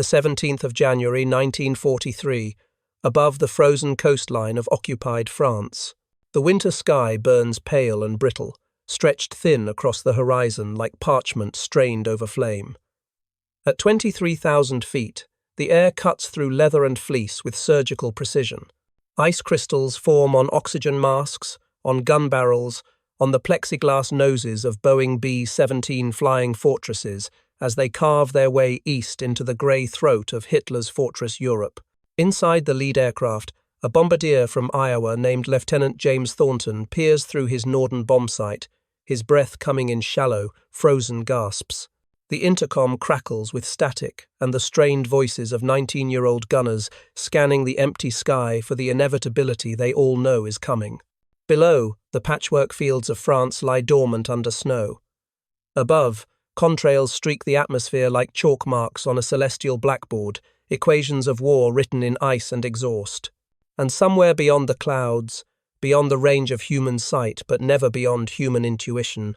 the 17th of January 1943, above the frozen coastline of occupied France. The winter sky burns pale and brittle, stretched thin across the horizon like parchment strained over flame. At 23,000 feet, the air cuts through leather and fleece with surgical precision. Ice crystals form on oxygen masks, on gun barrels, on the plexiglass noses of Boeing B-17 flying fortresses as they carve their way east into the grey throat of Hitler's fortress Europe. Inside the lead aircraft, a bombardier from Iowa named Lieutenant James Thornton peers through his Norden bomb sight, his breath coming in shallow, frozen gasps. The intercom crackles with static and the strained voices of 19-year-old gunners scanning the empty sky for the inevitability they all know is coming. Below, the patchwork fields of France lie dormant under snow. Above, contrails streak the atmosphere like chalk marks on a celestial blackboard, equations of war written in ice and exhaust. And somewhere beyond the clouds, beyond the range of human sight but never beyond human intuition,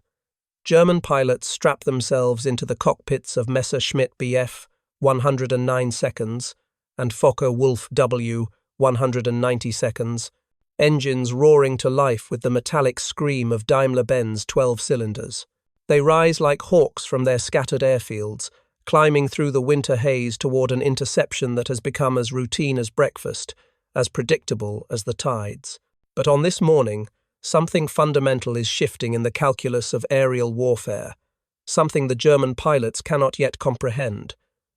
German pilots strap themselves into the cockpits of Messerschmitt Bf 109 seconds and Focke-Wulf W 190 seconds, engines roaring to life with the metallic scream of Daimler-Benz 12 cylinders. They rise like hawks from their scattered airfields, climbing through the winter haze toward an interception that has become as routine as breakfast, as predictable as the tides. But on this morning, something fundamental is shifting in the calculus of aerial warfare, something the German pilots cannot yet comprehend,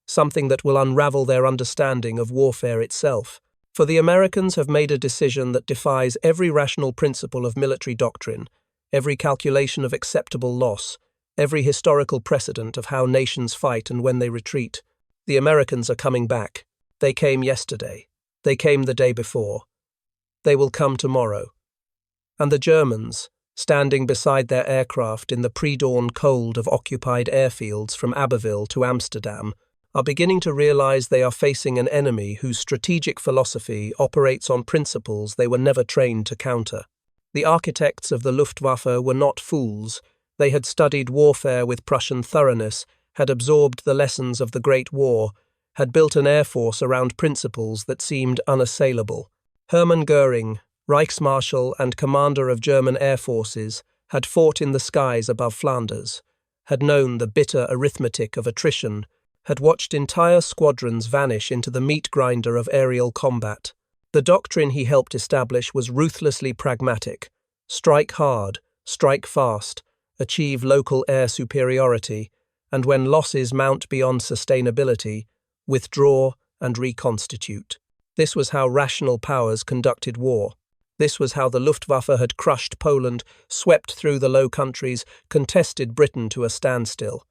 something that will unravel their understanding of warfare itself. For the Americans have made a decision that defies every rational principle of military doctrine, every calculation of acceptable loss, every historical precedent of how nations fight and when they retreat. The Americans are coming back. They came yesterday. They came the day before. They will come tomorrow. And the Germans, standing beside their aircraft in the pre-dawn cold of occupied airfields from Abbeville to Amsterdam, are beginning to realize they are facing an enemy whose strategic philosophy operates on principles they were never trained to counter. The architects of the Luftwaffe were not fools. They had studied warfare with Prussian thoroughness, had absorbed the lessons of the Great War, had built an air force around principles that seemed unassailable. Hermann Goering, Reichsmarshal and commander of German air forces, had fought in the skies above Flanders, had known the bitter arithmetic of attrition, had watched entire squadrons vanish into the meat grinder of aerial combat. The doctrine he helped establish was ruthlessly pragmatic: strike hard, strike fast, achieve local air superiority, and when losses mount beyond sustainability, withdraw and reconstitute. This was how rational powers conducted war. This was how the Luftwaffe had crushed Poland, swept through the Low Countries, contested Britain to a standstill.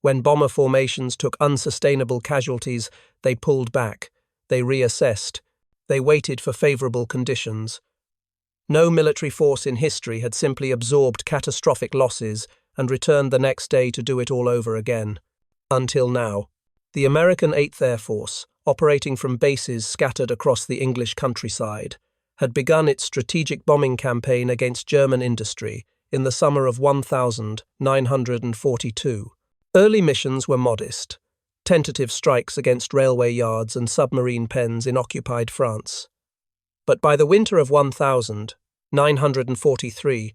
When bomber formations took unsustainable casualties, they pulled back, they reassessed, they waited for favorable conditions. No military force in history had simply absorbed catastrophic losses and returned the next day to do it all over again. Until now. The American 8th Air Force, operating from bases scattered across the English countryside, had begun its strategic bombing campaign against German industry in the summer of 1942. Early missions were modest, tentative strikes against railway yards and submarine pens in occupied France. But by the winter of 1943,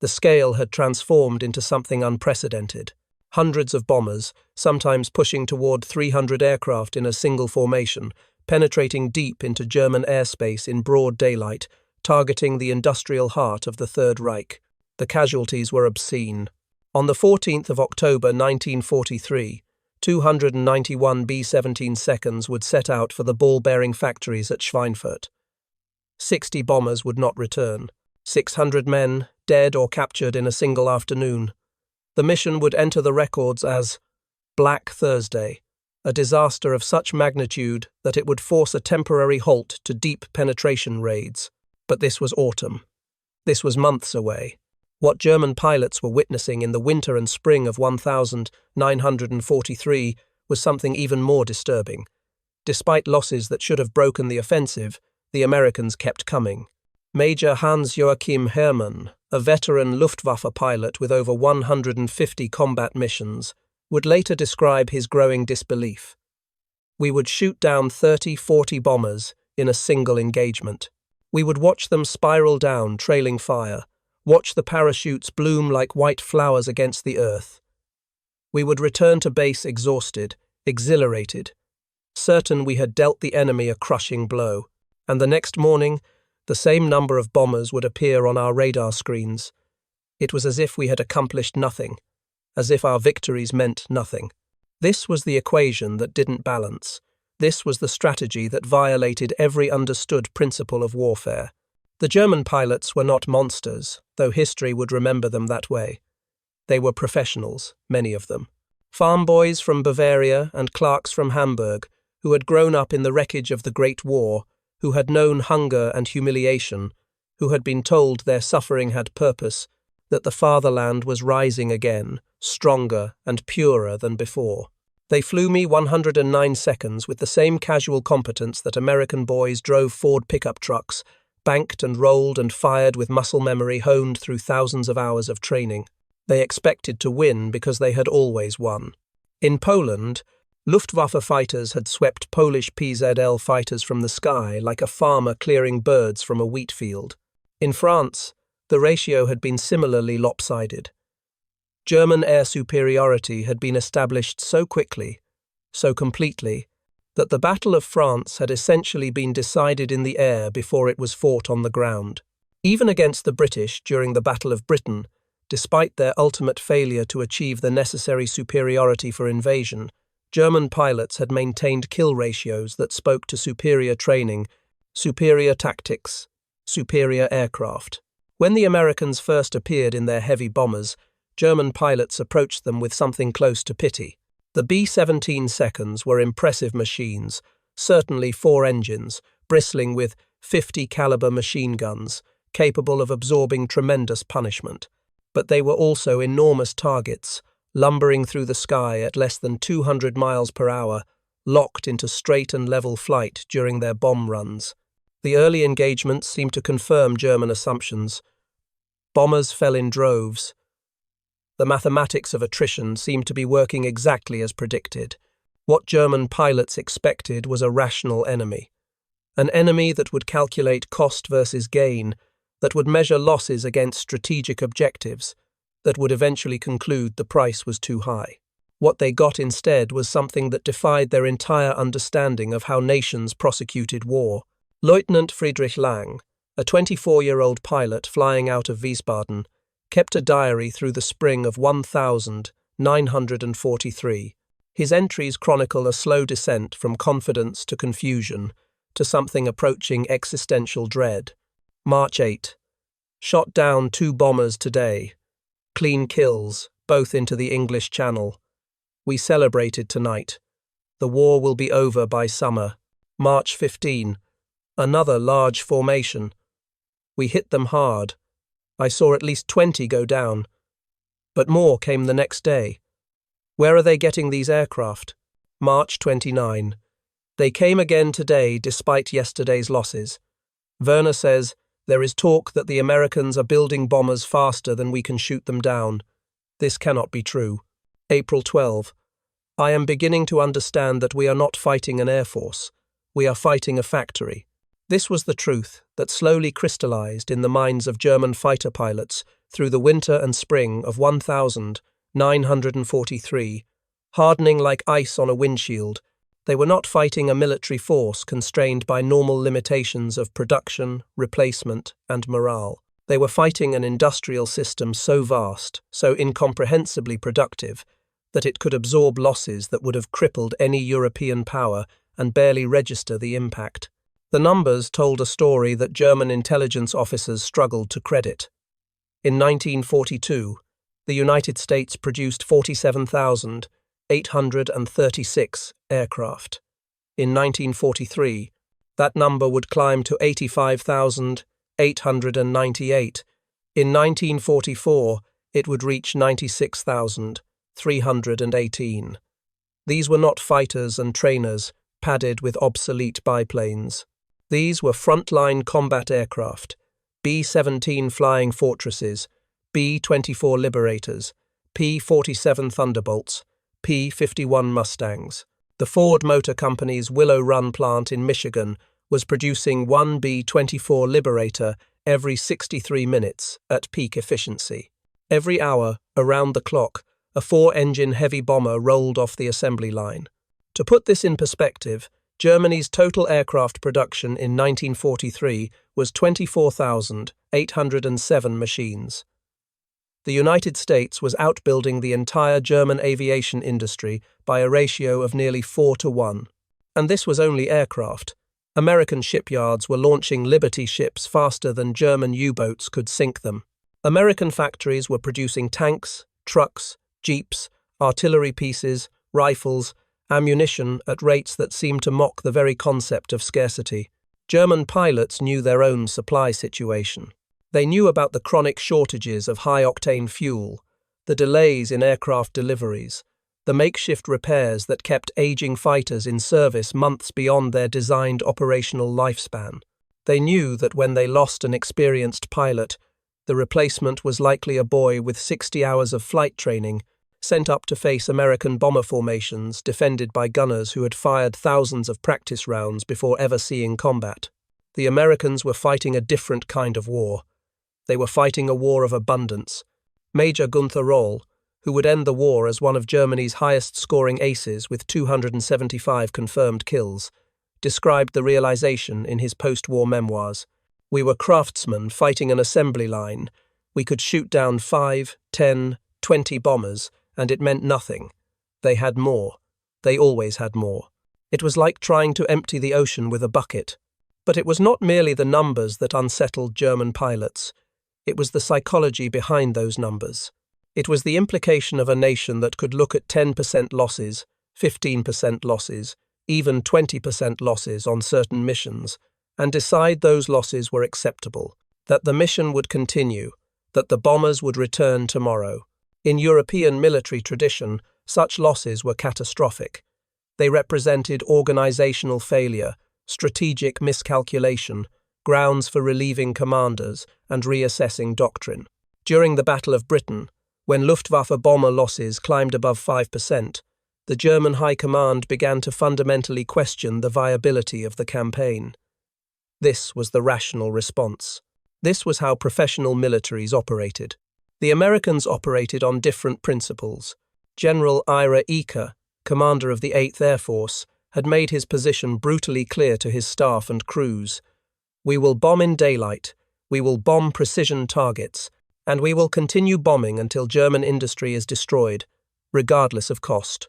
the scale had transformed into something unprecedented. Hundreds of bombers, sometimes pushing toward 300 aircraft in a single formation, penetrating deep into German airspace in broad daylight, targeting the industrial heart of the Third Reich. The casualties were obscene. On the 14th of October 1943, 291 B-17 seconds would set out for the ball-bearing factories at Schweinfurt. 60 bombers would not return. 600 men, dead or captured in a single afternoon. The mission would enter the records as Black Thursday, a disaster of such magnitude that it would force a temporary halt to deep penetration raids. But this was autumn. This was months away. What German pilots were witnessing in the winter and spring of 1943 was something even more disturbing. Despite losses that should have broken the offensive, the Americans kept coming. Major Hans-Joachim Hermann, a veteran Luftwaffe pilot with over 150 combat missions, would later describe his growing disbelief. We would shoot down 30, 40 bombers in a single engagement. We would watch them spiral down, trailing fire, watch the parachutes bloom like white flowers against the earth. We would return to base exhausted, exhilarated, certain we had dealt the enemy a crushing blow, and the next morning, the same number of bombers would appear on our radar screens. It was as if we had accomplished nothing, as if our victories meant nothing. This was the equation that didn't balance. This was the strategy that violated every understood principle of warfare. The German pilots were not monsters, though history would remember them that way. They were professionals, many of them. Farm boys from Bavaria and clerks from Hamburg, who had grown up in the wreckage of the Great War, who had known hunger and humiliation, who had been told their suffering had purpose, that the fatherland was rising again, stronger and purer than before. They flew me 109 seconds with the same casual competence that American boys drove Ford pickup trucks, banked and rolled and fired with muscle memory honed through thousands of hours of training. They expected to win because they had always won. In Poland, Luftwaffe fighters had swept Polish PZL fighters from the sky like a farmer clearing birds from a wheat field. In France, the ratio had been similarly lopsided. German air superiority had been established so quickly, so completely, that the Battle of France had essentially been decided in the air before it was fought on the ground. Even against the British during the Battle of Britain, despite their ultimate failure to achieve the necessary superiority for invasion, German pilots had maintained kill ratios that spoke to superior training, superior tactics, superior aircraft. When the Americans first appeared in their heavy bombers, German pilots approached them with something close to pity. The B-17 seconds were impressive machines, certainly 4 engines, bristling with 50 caliber machine guns, capable of absorbing tremendous punishment. But they were also enormous targets, lumbering through the sky at less than 200 miles per hour, locked into straight and level flight during their bomb runs. The early engagements seemed to confirm German assumptions. Bombers fell in droves. The mathematics of attrition seemed to be working exactly as predicted. What German pilots expected was a rational enemy. An enemy that would calculate cost versus gain, that would measure losses against strategic objectives, that would eventually conclude the price was too high. What they got instead was something that defied their entire understanding of how nations prosecuted war. Lieutenant Friedrich Lang, a 24-year-old pilot flying out of Wiesbaden, kept a diary through the spring of 1943. His entries chronicle a slow descent from confidence to confusion, to something approaching existential dread. March 8. Shot down 2 bombers today. Clean kills, both into the English Channel. We celebrated tonight. The war will be over by summer. March 15. Another large formation. We hit them hard. I saw at least 20 go down. But more came the next day. Where are they getting these aircraft? March 29. They came again today despite yesterday's losses. Werner says, there is talk that the Americans are building bombers faster than we can shoot them down. This cannot be true. April 12. I am beginning to understand that we are not fighting an air force. We are fighting a factory. This was the truth that slowly crystallized in the minds of German fighter pilots through the winter and spring of 1943, hardening like ice on a windshield. They were not fighting a military force constrained by normal limitations of production, replacement, and morale. They were fighting an industrial system so vast, so incomprehensibly productive, that it could absorb losses that would have crippled any European power and barely register the impact. The numbers told a story that German intelligence officers struggled to credit. In 1942, the United States produced 47,836 aircraft. In 1943, that number would climb to 85,898. In 1944, it would reach 96,318. These were not fighters and trainers padded with obsolete biplanes. These were frontline combat aircraft, B-17 Flying Fortresses, B-24 Liberators, P-47 Thunderbolts, P-51 Mustangs. The Ford Motor Company's Willow Run plant in Michigan was producing one B-24 Liberator every 63 minutes at peak efficiency. Every hour, around the clock, a 4-engine heavy bomber rolled off the assembly line. To put this in perspective, Germany's total aircraft production in 1943 was 24,807 machines. The United States was outbuilding the entire German aviation industry by a ratio of nearly 4-1. And this was only aircraft. American shipyards were launching Liberty ships faster than German U-boats could sink them. American factories were producing tanks, trucks, jeeps, artillery pieces, rifles, ammunition at rates that seemed to mock the very concept of scarcity. German pilots knew their own supply situation. They knew about the chronic shortages of high-octane fuel, the delays in aircraft deliveries, the makeshift repairs that kept aging fighters in service months beyond their designed operational lifespan. They knew that when they lost an experienced pilot, the replacement was likely a boy with 60 hours of flight training, sent up to face American bomber formations defended by gunners who had fired thousands of practice rounds before ever seeing combat. The Americans were fighting a different kind of war. They were fighting a war of abundance. Major Gunther Roll, who would end the war as one of Germany's highest-scoring aces with 275 confirmed kills, described the realization in his post-war memoirs. "We were craftsmen fighting an assembly line. We could shoot down 5, 10, 20 bombers, and it meant nothing. They had more. They always had more. It was like trying to empty the ocean with a bucket." But it was not merely the numbers that unsettled German pilots. It was the psychology behind those numbers. It was the implication of a nation that could look at 10% losses, 15% losses, even 20% losses on certain missions, and decide those losses were acceptable, that the mission would continue, that the bombers would return tomorrow. In European military tradition, such losses were catastrophic. They represented organizational failure, strategic miscalculation, grounds for relieving commanders and reassessing doctrine. During the Battle of Britain, when Luftwaffe bomber losses climbed above 5%, the German High Command began to fundamentally question the viability of the campaign. This was the rational response. This was how professional militaries operated. The Americans operated on different principles. General Ira Eaker, commander of the 8th Air Force, had made his position brutally clear to his staff and crews. "We will bomb in daylight, we will bomb precision targets, and we will continue bombing until German industry is destroyed, regardless of cost."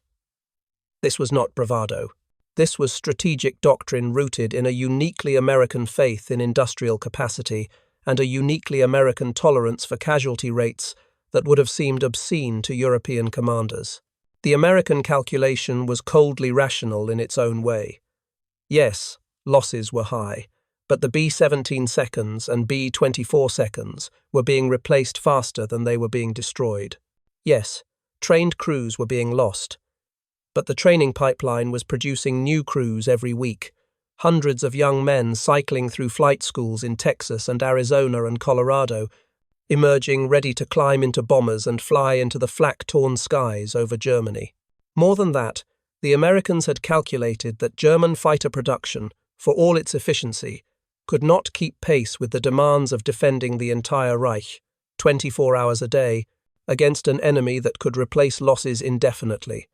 This was not bravado. This was strategic doctrine rooted in a uniquely American faith in industrial capacity and a uniquely American tolerance for casualty rates that would have seemed obscene to European commanders. The American calculation was coldly rational in its own way. Yes, losses were high, but the B-17 seconds and B-24 seconds were being replaced faster than they were being destroyed. Yes, trained crews were being lost, but the training pipeline was producing new crews every week, hundreds of young men cycling through flight schools in Texas and Arizona and Colorado, emerging ready to climb into bombers and fly into the flak-torn skies over Germany. More than that, the Americans had calculated that German fighter production, for all its efficiency, could not keep pace with the demands of defending the entire Reich, 24 hours a day, against an enemy that could replace losses indefinitely.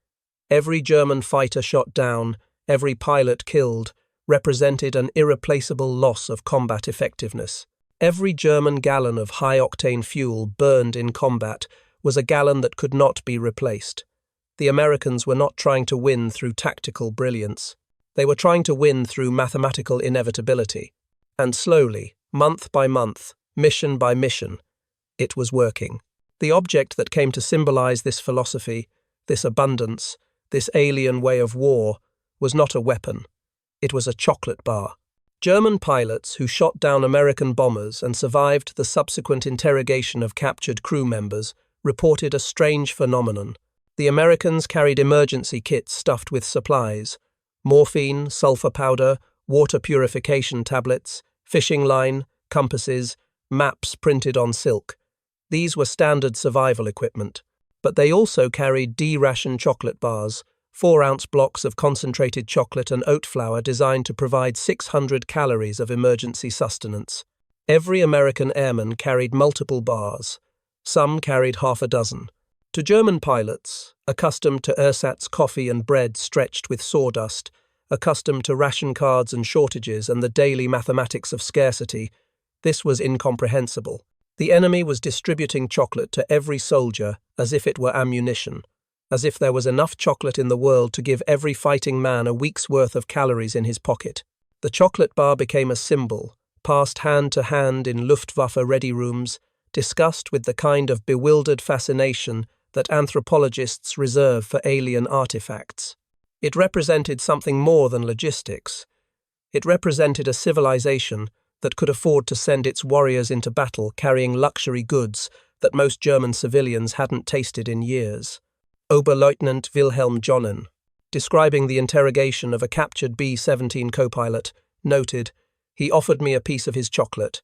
Every German fighter shot down, every pilot killed, represented an irreplaceable loss of combat effectiveness. Every German gallon of high-octane fuel burned in combat was a gallon that could not be replaced. The Americans were not trying to win through tactical brilliance. They were trying to win through mathematical inevitability. And slowly, month by month, mission by mission, it was working. The object that came to symbolize this philosophy, this abundance, this alien way of war, was not a weapon. It was a chocolate bar. German pilots who shot down American bombers and survived the subsequent interrogation of captured crew members reported a strange phenomenon. The Americans carried emergency kits stuffed with supplies: morphine, sulfur powder, water purification tablets, fishing line, compasses, maps printed on silk. These were standard survival equipment, but they also carried D-ration chocolate bars, 4-ounce blocks of concentrated chocolate and oat flour designed to provide 600 calories of emergency sustenance. Every American airman carried multiple bars. Some carried half a dozen. To German pilots, accustomed to ersatz coffee and bread stretched with sawdust, accustomed to ration cards and shortages and the daily mathematics of scarcity, this was incomprehensible. The enemy was distributing chocolate to every soldier as if it were ammunition, as if there was enough chocolate in the world to give every fighting man a week's worth of calories in his pocket. The chocolate bar became a symbol, passed hand to hand in Luftwaffe ready rooms, discussed with the kind of bewildered fascination that anthropologists reserve for alien artifacts. It represented something more than logistics. It represented a civilization that could afford to send its warriors into battle carrying luxury goods that most German civilians hadn't tasted in years. Oberleutnant Wilhelm Jonnen, describing the interrogation of a captured B-17 co-pilot, noted, "He offered me a piece of his chocolate.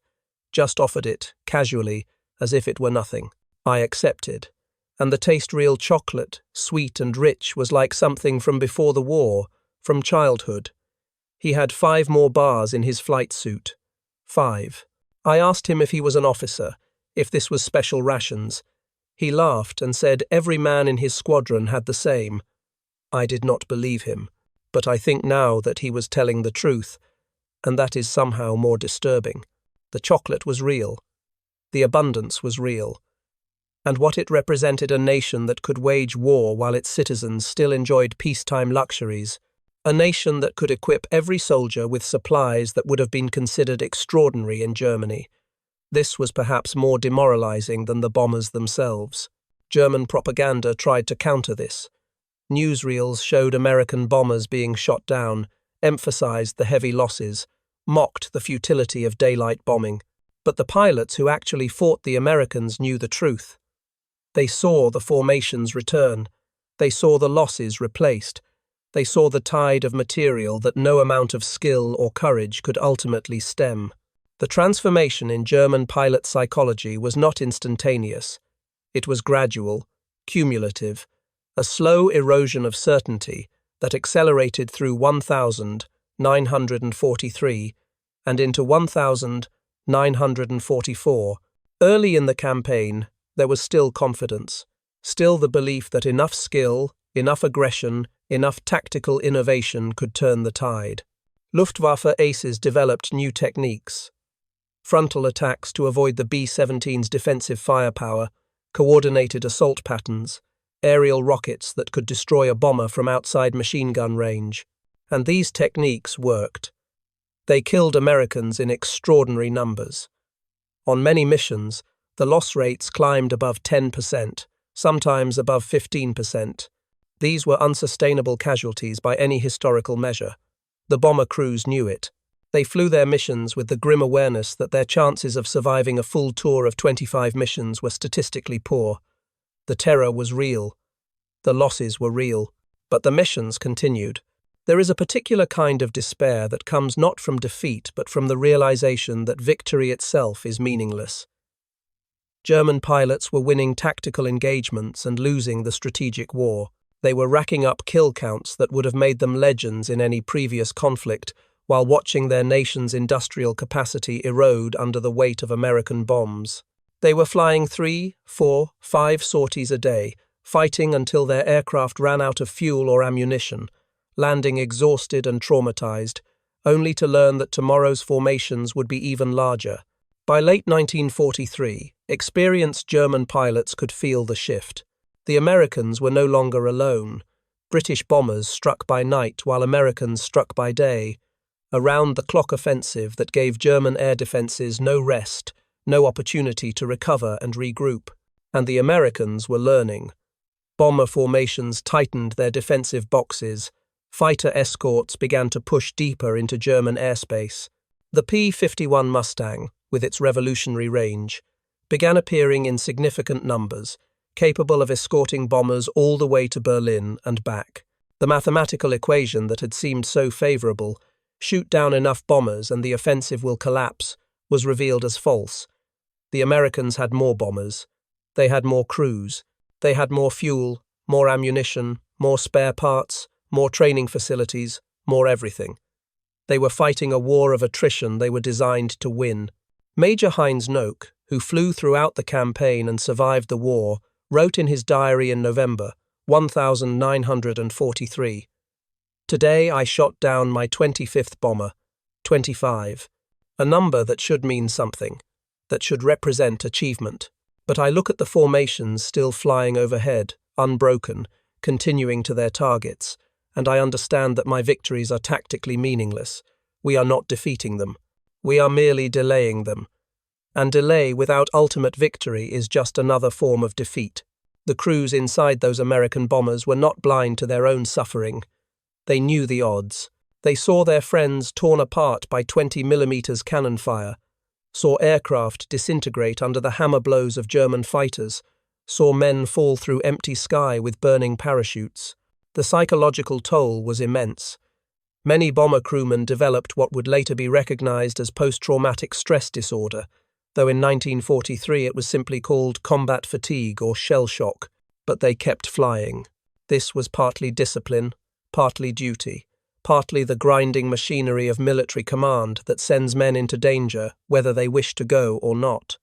Just offered it, casually, as if it were nothing. I accepted. And the taste real chocolate, sweet and rich, was like something from before the war, from childhood. He had 5 more bars in his flight suit. 5. I asked him if he was an officer, if this was special rations. He laughed and said every man in his squadron had the same. I did not believe him, but I think now that he was telling the truth, and that is somehow more disturbing. The chocolate was real. The abundance was real. And what it represented, a nation that could wage war while its citizens still enjoyed peacetime luxuries, a nation that could equip every soldier with supplies that would have been considered extraordinary in Germany. This was perhaps more demoralizing than the bombers themselves. German propaganda tried to counter this. Newsreels showed American bombers being shot down, emphasized the heavy losses, mocked the futility of daylight bombing. But the pilots who actually fought the Americans knew the truth. They saw the formations return. They saw the losses replaced. They saw the tide of material that no amount of skill or courage could ultimately stem. The transformation in German pilot psychology was not instantaneous. It was gradual, cumulative, a slow erosion of certainty that accelerated through 1943 and into 1944. Early in the campaign, there was still confidence, still the belief that enough skill, enough aggression, enough tactical innovation could turn the tide. Luftwaffe aces developed new techniques. Frontal attacks to avoid the B-17's defensive firepower, coordinated assault patterns, aerial rockets that could destroy a bomber from outside machine gun range. And these techniques worked. They killed Americans in extraordinary numbers. On many missions, the loss rates climbed above 10%, sometimes above 15%. These were unsustainable casualties by any historical measure. The bomber crews knew it. They flew their missions with the grim awareness that their chances of surviving a full tour of 25 missions were statistically poor. The terror was real. The losses were real. But the missions continued. There is a particular kind of despair that comes not from defeat but from the realization that victory itself is meaningless. German pilots were winning tactical engagements and losing the strategic war. They were racking up kill counts that would have made them legends in any previous conflict, while watching their nation's industrial capacity erode under the weight of American bombs. They were flying 3, 4, 5 sorties a day, fighting until their aircraft ran out of fuel or ammunition, landing exhausted and traumatized, only to learn that tomorrow's formations would be even larger. By late 1943, experienced German pilots could feel the shift. The Americans were no longer alone. British bombers struck by night while Americans struck by day. A round-the-clock offensive that gave German air defenses no rest, no opportunity to recover and regroup. And the Americans were learning. Bomber formations tightened their defensive boxes. Fighter escorts began to push deeper into German airspace. The P-51 Mustang, with its revolutionary range, began appearing in significant numbers, capable of escorting bombers all the way to Berlin and back. The mathematical equation that had seemed so favorable, shoot down enough bombers and the offensive will collapse, was revealed as false. The Americans had more bombers. They had more crews. They had more fuel, more ammunition, more spare parts, more training facilities, more everything. They were fighting a war of attrition they were designed to win. Major Heinz Noak, who flew throughout the campaign and survived the war, wrote in his diary in November, 1943, "Today I shot down my 25th bomber, 25, a number that should mean something, that should represent achievement. But I look at the formations still flying overhead, unbroken, continuing to their targets, and I understand that my victories are tactically meaningless. We are not defeating them. We are merely delaying them. And delay without ultimate victory is just another form of defeat." The crews inside those American bombers were not blind to their own suffering. They knew the odds. They saw their friends torn apart by 20mm cannon fire, saw aircraft disintegrate under the hammer blows of German fighters, saw men fall through empty sky with burning parachutes. The psychological toll was immense. Many bomber crewmen developed what would later be recognized as post-traumatic stress disorder, though in 1943 it was simply called combat fatigue or shell shock, but they kept flying. This was partly discipline, partly duty, partly the grinding machinery of military command that sends men into danger whether they wish to go or not.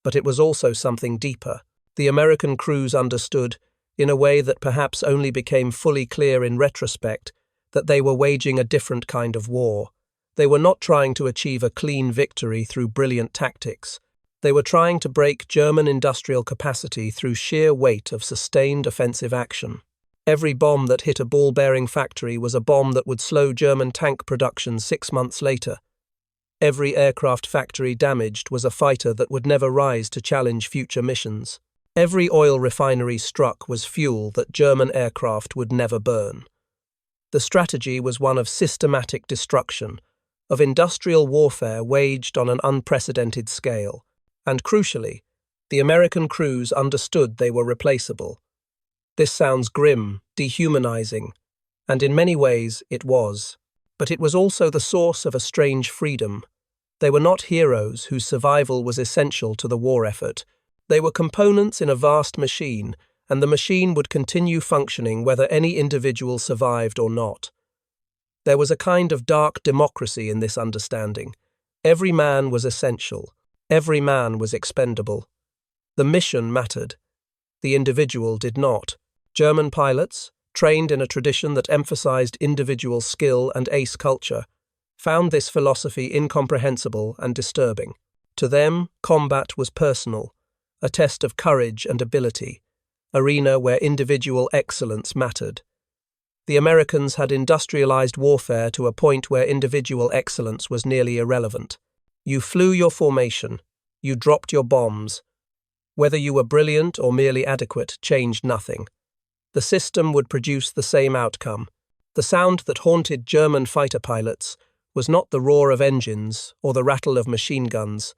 But it was also something deeper. The American crews understood, in a way that perhaps only became fully clear in retrospect, that they were waging a different kind of war. They were not trying to achieve a clean victory through brilliant tactics. They were trying to break German industrial capacity through sheer weight of sustained offensive action. Every bomb that hit a ball-bearing factory was a bomb that would slow German tank production 6 months later. Every aircraft factory damaged was a fighter that would never rise to challenge future missions. Every oil refinery struck was fuel that German aircraft would never burn. The strategy was one of systematic destruction, of industrial warfare waged on an unprecedented scale. And crucially, the American crews understood they were replaceable. This sounds grim, dehumanizing, and in many ways it was. But it was also the source of a strange freedom. They were not heroes whose survival was essential to the war effort. They were components in a vast machine, and the machine would continue functioning whether any individual survived or not. There was a kind of dark democracy in this understanding. Every man was essential. Every man was expendable. The mission mattered. The individual did not. German pilots, trained in a tradition that emphasized individual skill and ace culture, found this philosophy incomprehensible and disturbing. To them, combat was personal, a test of courage and ability, arena where individual excellence mattered. The Americans had industrialized warfare to a point where individual excellence was nearly irrelevant. You flew your formation, you dropped your bombs. Whether you were brilliant or merely adequate changed nothing. The system would produce the same outcome. The sound that haunted German fighter pilots was not the roar of engines or the rattle of machine guns.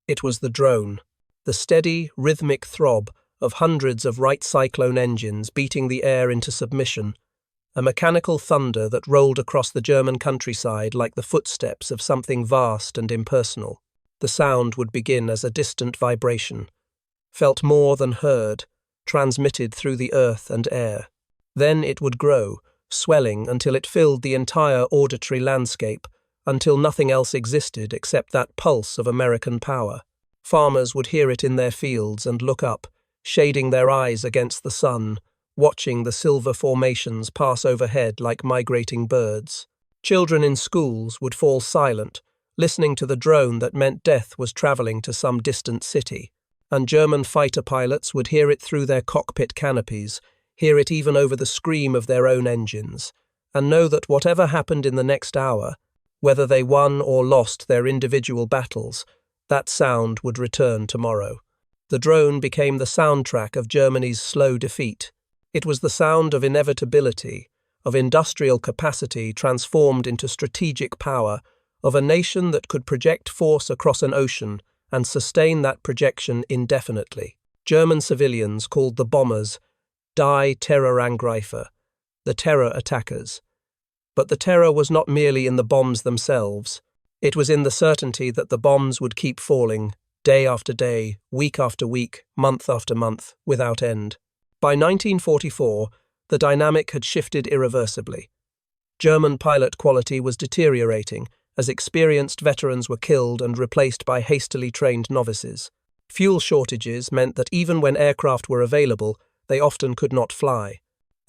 It was the drone, the steady, rhythmic throb of hundreds of Wright Cyclone engines beating the air into submission, a mechanical thunder that rolled across the German countryside like the footsteps of something vast and impersonal. The sound would begin as a distant vibration, felt more than heard, transmitted through the earth and air. Then it would grow, swelling until it filled the entire auditory landscape, until nothing else existed except that pulse of American power. Farmers would hear it in their fields and look up, shading their eyes against the sun, watching the silver formations pass overhead like migrating birds. Children in schools would fall silent, listening to the drone that meant death was traveling to some distant city. And German fighter pilots would hear it through their cockpit canopies, hear it even over the scream of their own engines, and know that whatever happened in the next hour, whether they won or lost their individual battles, that sound would return tomorrow. The drone became the soundtrack of Germany's slow defeat. It was the sound of inevitability, of industrial capacity transformed into strategic power, of a nation that could project force across an ocean and sustain that projection indefinitely. German civilians called the bombers Die Terrorangreifer, the terror attackers. But the terror was not merely in the bombs themselves. It was in the certainty that the bombs would keep falling, day after day, week after week, month after month, without end. By 1944, the dynamic had shifted irreversibly. German pilot quality was deteriorating as experienced veterans were killed and replaced by hastily trained novices. Fuel shortages meant that even when aircraft were available, they often could not fly.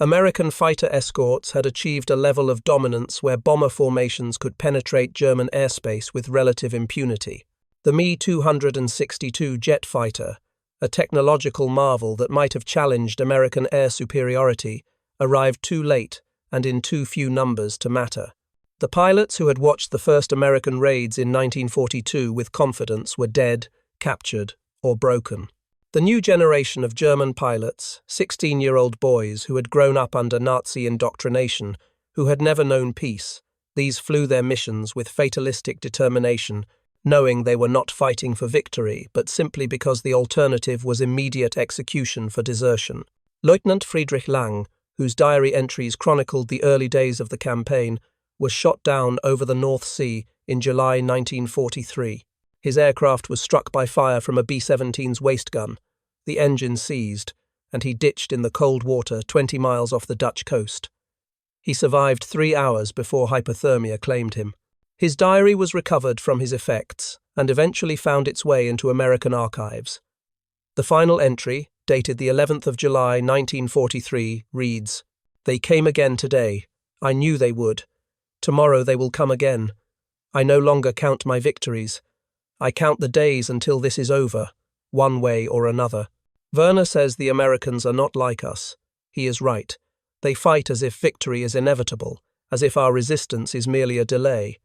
American fighter escorts had achieved a level of dominance where bomber formations could penetrate German airspace with relative impunity. The Me-262 jet fighter, a technological marvel that might have challenged American air superiority, arrived too late and in too few numbers to matter. The pilots who had watched the first American raids in 1942 with confidence were dead, captured, or broken. The new generation of German pilots, 16-year-old boys who had grown up under Nazi indoctrination, who had never known peace, these flew their missions with fatalistic determination, knowing they were not fighting for victory, but simply because the alternative was immediate execution for desertion. Lieutenant Friedrich Lang, whose diary entries chronicled the early days of the campaign, was shot down over the North Sea in July 1943. His aircraft was struck by fire from a B-17's waist gun. The engine seized, and he ditched in the cold water 20 miles off the Dutch coast. He survived 3 hours before hypothermia claimed him. His diary was recovered from his effects and eventually found its way into American archives. The final entry, dated the 11th of July 1943, reads, "They came again today. I knew they would. Tomorrow they will come again. I no longer count my victories. I count the days until this is over, one way or another." Werner says the Americans are not like us. He is right. They fight as if victory is inevitable, as if our resistance is merely a delay.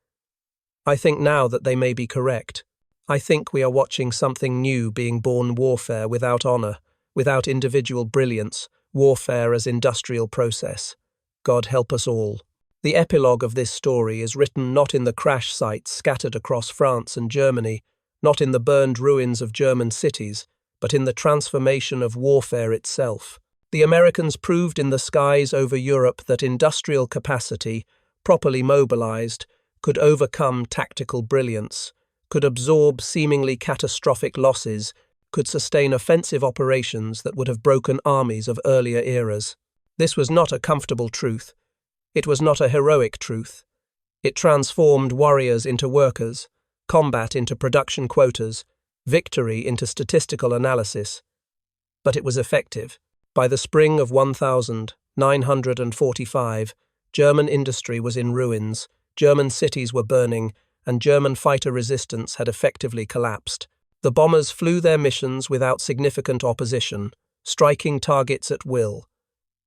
I think now that they may be correct. I think we are watching something new being born: warfare without honor, without individual brilliance, warfare as industrial process. God help us all. The epilogue of this story is written not in the crash sites scattered across France and Germany, not in the burned ruins of German cities, but in the transformation of warfare itself. The Americans proved in the skies over Europe that industrial capacity, properly mobilized, could overcome tactical brilliance, could absorb seemingly catastrophic losses, could sustain offensive operations that would have broken armies of earlier eras. This was not a comfortable truth. It was not a heroic truth. It transformed warriors into workers, combat into production quotas, victory into statistical analysis. But it was effective. By the spring of 1945, German industry was in ruins, German cities were burning, and German fighter resistance had effectively collapsed. The bombers flew their missions without significant opposition, striking targets at will.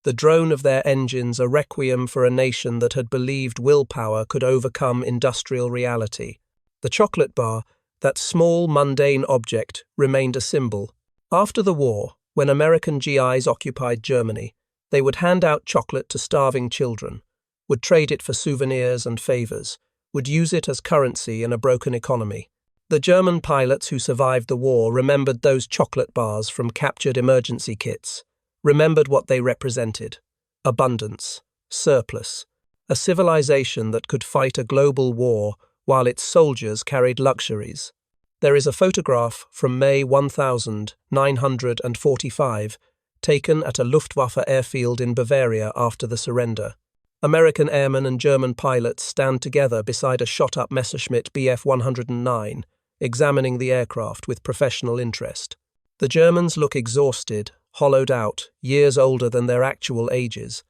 The drone of their engines a requiem for a nation that had believed willpower could overcome industrial reality. The chocolate bar, that small, mundane object, remained a symbol. After the war, when American GIs occupied Germany, they would hand out chocolate to starving children, would trade it for souvenirs and favors, would use it as currency in a broken economy. The German pilots who survived the war remembered those chocolate bars from captured emergency kits, remembered what they represented: abundance, surplus, a civilization that could fight a global war while its soldiers carried luxuries. There is a photograph from May 1945, taken at a Luftwaffe airfield in Bavaria after the surrender. American airmen and German pilots stand together beside a shot-up Messerschmitt Bf 109, examining the aircraft with professional interest. The Germans look exhausted, hollowed out, years older than their actual ages.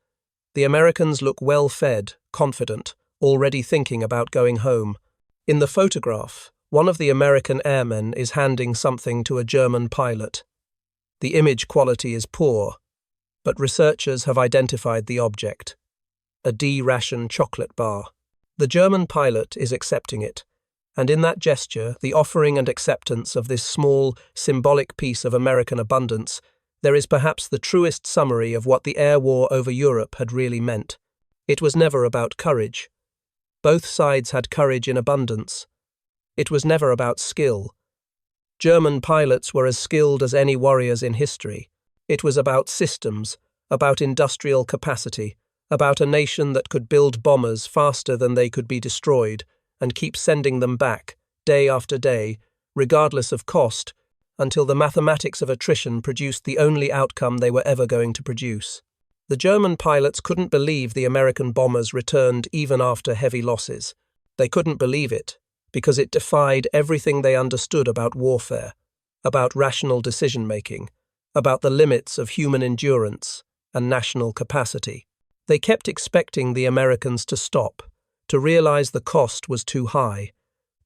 The Americans look well-fed, confident, already thinking about going home. In the photograph, one of the American airmen is handing something to a German pilot. The image quality is poor, but researchers have identified the object: a D-ration chocolate bar. The German pilot is accepting it, and in that gesture, the offering and acceptance of this small, symbolic piece of American abundance, there is perhaps the truest summary of what the air war over Europe had really meant. It was never about courage. Both sides had courage in abundance. It was never about skill. German pilots were as skilled as any warriors in history. It was about systems, about industrial capacity, about a nation that could build bombers faster than they could be destroyed and keep sending them back, day after day, regardless of cost, until the mathematics of attrition produced the only outcome they were ever going to produce. The German pilots couldn't believe the American bombers returned even after heavy losses. They couldn't believe it, because it defied everything they understood about warfare, about rational decision-making, about the limits of human endurance and national capacity. They kept expecting the Americans to stop, to realize the cost was too high,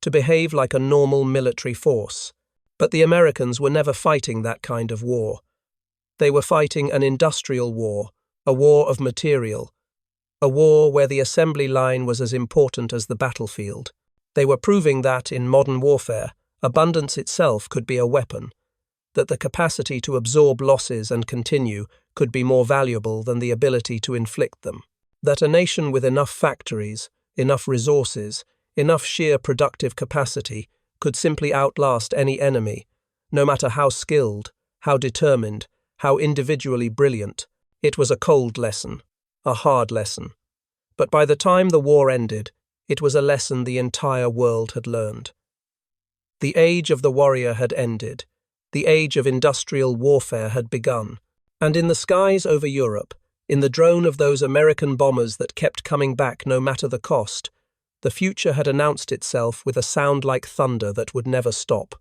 to behave like a normal military force. But the Americans were never fighting that kind of war. They were fighting an industrial war, a war of material, a war where the assembly line was as important as the battlefield. They were proving that, in modern warfare, abundance itself could be a weapon, that the capacity to absorb losses and continue could be more valuable than the ability to inflict them, that a nation with enough factories, enough resources, enough sheer productive capacity could simply outlast any enemy, no matter how skilled, how determined, how individually brilliant. It was a cold lesson, a hard lesson. But by the time the war ended, it was a lesson the entire world had learned. The age of the warrior had ended. The age of industrial warfare had begun. And in the skies over Europe, in the drone of those American bombers that kept coming back no matter the cost, the future had announced itself with a sound like thunder that would never stop.